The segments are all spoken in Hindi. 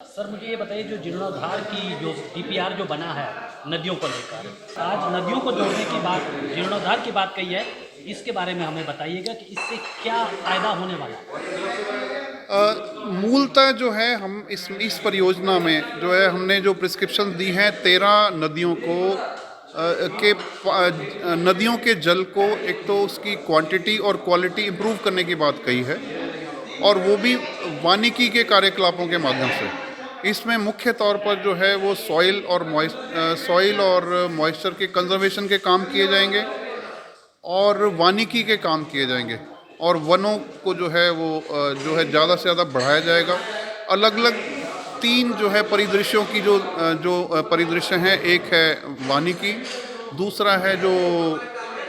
सर मुझे ये बताइए जो जीर्णोद्धार की जो डीपीआर जो बना है नदियों को लेकर, आज नदियों को जोड़ने की बात, जीर्णोद्धार की बात कही है, इसके बारे में हमें बताइएगा कि इससे क्या फ़ायदा होने वाला है। मूलतः जो है हम इस परियोजना में जो है हमने जो प्रिस्क्रिप्शन दी हैं 13 नदियों को नदियों के जल को एक तो उसकी क्वांटिटी और क्वालिटी इंप्रूव करने की बात कही है, और वो भी वानिकी के कार्यकलापों के माध्यम से। इसमें मुख्य तौर पर जो है वो सॉइल और मॉइस्चर के कंजर्वेशन के काम किए जाएंगे, और वानिकी के काम किए जाएंगे, और वनों को जो है वो जो है ज़्यादा से ज़्यादा बढ़ाया जाएगा। अलग अलग तीन जो है परिदृश्यों की जो परिदृश्य हैं, एक है वानिकी, दूसरा है जो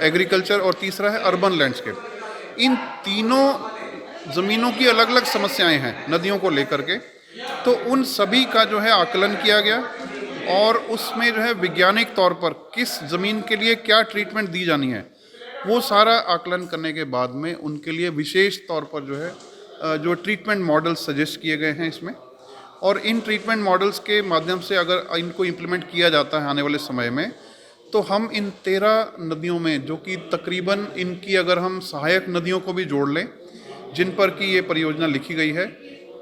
एग्रीकल्चर, और तीसरा है अर्बन लैंडस्केप। इन तीनों ज़मीनों की अलग अलग समस्याएं हैं नदियों को लेकर के, तो उन सभी का जो है आकलन किया गया, और उसमें जो है वैज्ञानिक तौर पर किस ज़मीन के लिए क्या ट्रीटमेंट दी जानी है, वो सारा आकलन करने के बाद में उनके लिए विशेष तौर पर जो है जो ट्रीटमेंट मॉडल्स सजेस्ट किए गए हैं इसमें। और इन ट्रीटमेंट मॉडल्स के माध्यम से अगर इनको इम्प्लीमेंट किया जाता है आने वाले समय में, तो हम इन 13 नदियों में, जो कि तकरीबन इनकी अगर हम सहायक नदियों को भी जोड़ लें जिन पर कि ये परियोजना लिखी गई है,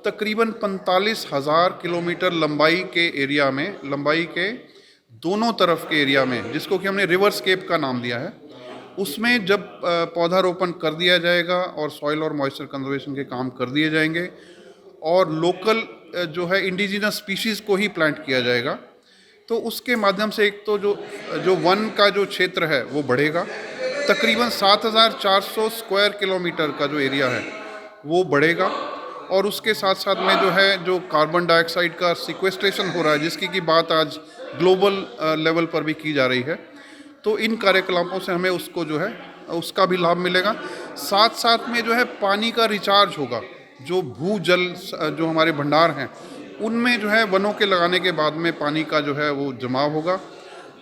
तकरीबन 45,000 किलोमीटर लंबाई के एरिया में, लंबाई के दोनों तरफ के एरिया में, जिसको कि हमने रिवरस्केप का नाम दिया है, उसमें जब पौधारोपण कर दिया जाएगा और सॉइल और मॉइस्चर कंजर्वेशन के काम कर दिए जाएंगे, और लोकल जो है इंडिजिनस स्पीशीज़ को ही प्लांट किया जाएगा, तो उसके माध्यम से एक तो जो जो वन का जो क्षेत्र है वो बढ़ेगा। तकरीबन 7,400 स्क्वायर किलोमीटर का जो एरिया है वो बढ़ेगा, और उसके साथ साथ में जो है जो कार्बन डाइऑक्साइड का सिक्वेस्ट्रेशन हो रहा है, जिसकी की बात आज ग्लोबल लेवल पर भी की जा रही है, तो इन कार्यकलापों से हमें उसको जो है उसका भी लाभ मिलेगा। साथ साथ में जो है पानी का रिचार्ज होगा, जो भूजल जो हमारे भंडार हैं उनमें जो है वनों के लगाने के बाद में पानी का जो है वो जमाव होगा,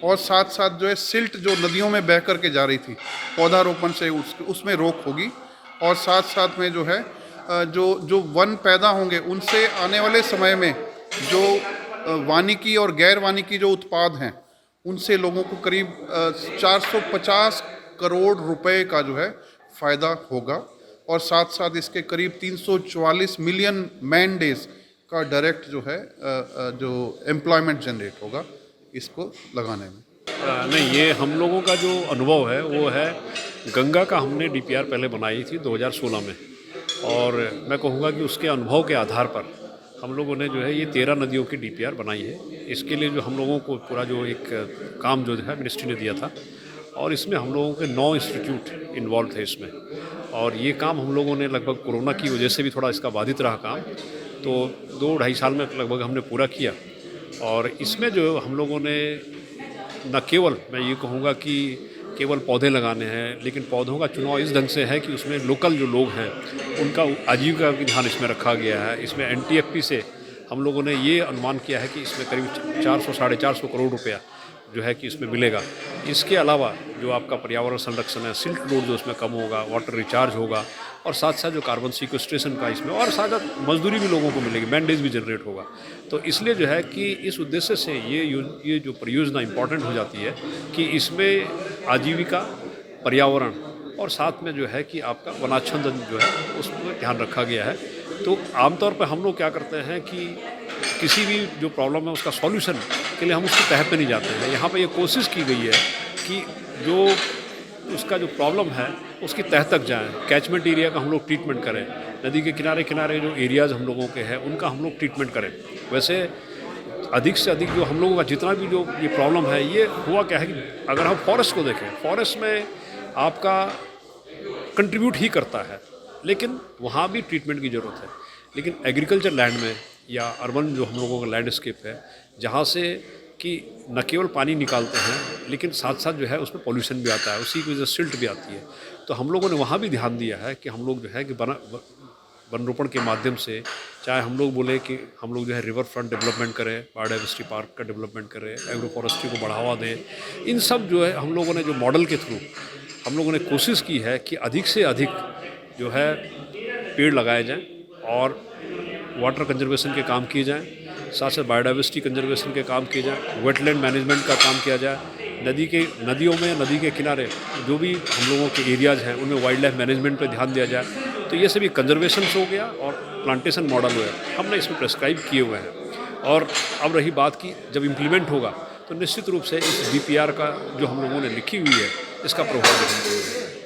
और साथ साथ जो है सिल्ट जो नदियों में बह कर के जा रही थी, पौधारोपण से उसमें रोक होगी। और साथ साथ में जो है जो जो वन पैदा होंगे उनसे आने वाले समय में जो वानिकी और गैर वानिकी जो उत्पाद हैं, उनसे लोगों को करीब 450 करोड़ रुपए का जो है फ़ायदा होगा, और साथ साथ इसके करीब 344 मिलियन मैन डेज का डायरेक्ट जो है जो एम्प्लॉयमेंट जनरेट होगा इसको लगाने में। नहीं, ये हम लोगों का जो अनुभव है वो है, गंगा का हमने डीपीआर पहले बनाई थी 2016 में, और मैं कहूँगा कि उसके अनुभव के आधार पर हम लोगों ने जो है ये 13 नदियों की डीपीआर बनाई है। इसके लिए जो हम लोगों को पूरा जो एक काम जो है मिनिस्ट्री ने दिया था, और इसमें हम लोगों के 9 इंस्टीट्यूट इन्वॉल्व थे इसमें, और ये काम हम लोगों ने लगभग कोरोना की वजह से भी थोड़ा इसका बाधित रहा काम, तो 2-2.5 साल में लगभग हमने पूरा किया। और इसमें जो हम लोगों ने न केवल, मैं ये कहूँगा कि केवल पौधे लगाने हैं, लेकिन पौधों का चुनाव इस ढंग से है कि उसमें लोकल जो लोग हैं उनका आजीविका का ध्यान इसमें रखा गया है। इसमें एनटीएफपी से हम लोगों ने ये अनुमान किया है कि इसमें करीब 400-450 करोड़ रुपया जो है कि इसमें मिलेगा। इसके अलावा जो आपका पर्यावरण संरक्षण है, सिल्ट रोड जो उसमें कम होगा, वाटर रिचार्ज होगा, और साथ साथ जो कार्बन सीक्वेस्ट्रेशन का इसमें, और साथ साथ मजदूरी भी लोगों को मिलेगी, मैंडेज भी जनरेट होगा। तो इसलिए जो है कि इस उद्देश्य से ये जो परियोजना इम्पॉर्टेंट हो जाती है कि इसमें आजीविका, पर्यावरण, और साथ में जो है कि आपका वनाच्छंदन जो है उस पर ध्यान रखा गया है। तो आमतौर पर हम लोग क्या करते हैं कि किसी भी जो प्रॉब्लम है उसका सॉल्यूशन के लिए हम उसकी तह पे नहीं जाते हैं। यहाँ पे ये कोशिश की गई है कि जो उसका जो प्रॉब्लम है उसकी तह तक जाएं, कैचमेंट एरिया का हम लोग ट्रीटमेंट करें, नदी के किनारे किनारे जो एरियाज़ हम लोगों के हैं उनका हम लोग ट्रीटमेंट करें। वैसे अधिक से अधिक जो हम लोगों का जितना भी जो ये प्रॉब्लम है, ये हुआ क्या है कि अगर हम फॉरेस्ट को देखें, फॉरेस्ट में आपका कंट्रीब्यूट ही करता है, लेकिन वहाँ भी ट्रीटमेंट की ज़रूरत है। लेकिन एग्रीकल्चर लैंड में या अर्बन जो हम लोगों का लैंडस्केप है, जहाँ से कि न केवल पानी निकालते हैं लेकिन साथ साथ जो है उसमें पॉल्यूशन भी आता है, उसी की वजह से सिल्ट भी आती है। तो हम लोगों ने वहाँ भी ध्यान दिया है कि हम लोग जो है कि वन रोपण के माध्यम से, चाहे हम लोग बोले कि हम लोग जो है रिवर फ्रंट डेवलपमेंट करें, बायोडाइवर्सिटी पार्क का डेवलपमेंट करें, एग्रो फॉरेस्ट्री को बढ़ावा दें, इन सब जो है हम लोगों ने जो मॉडल के थ्रू हम लोगों ने कोशिश की है कि अधिक से अधिक जो है पेड़ लगाए जाएं और वाटर कंजर्वेशन के काम किए जाएं। साथ साथ बायोडाइवर्सिटी कंजर्वेशन के काम किए जाए, वेटलैंड मैनेजमेंट का काम किया जाए, नदियों में नदी के किनारे जो भी हम लोगों के एरियाज़ हैं उनमें वाइल्ड लाइफ मैनेजमेंट पर ध्यान दिया जाए। तो ये सभी कंजर्वेशन हो गया और प्लांटेशन मॉडल हुआ है, हमने इसमें प्रेस्क्राइब किए हुए हैं। और अब रही बात की जब इम्प्लीमेंट होगा तो निश्चित रूप से इस DPR का जो हम लोगों ने लिखी हुई है इसका प्रभाव देखने को मिलेगा।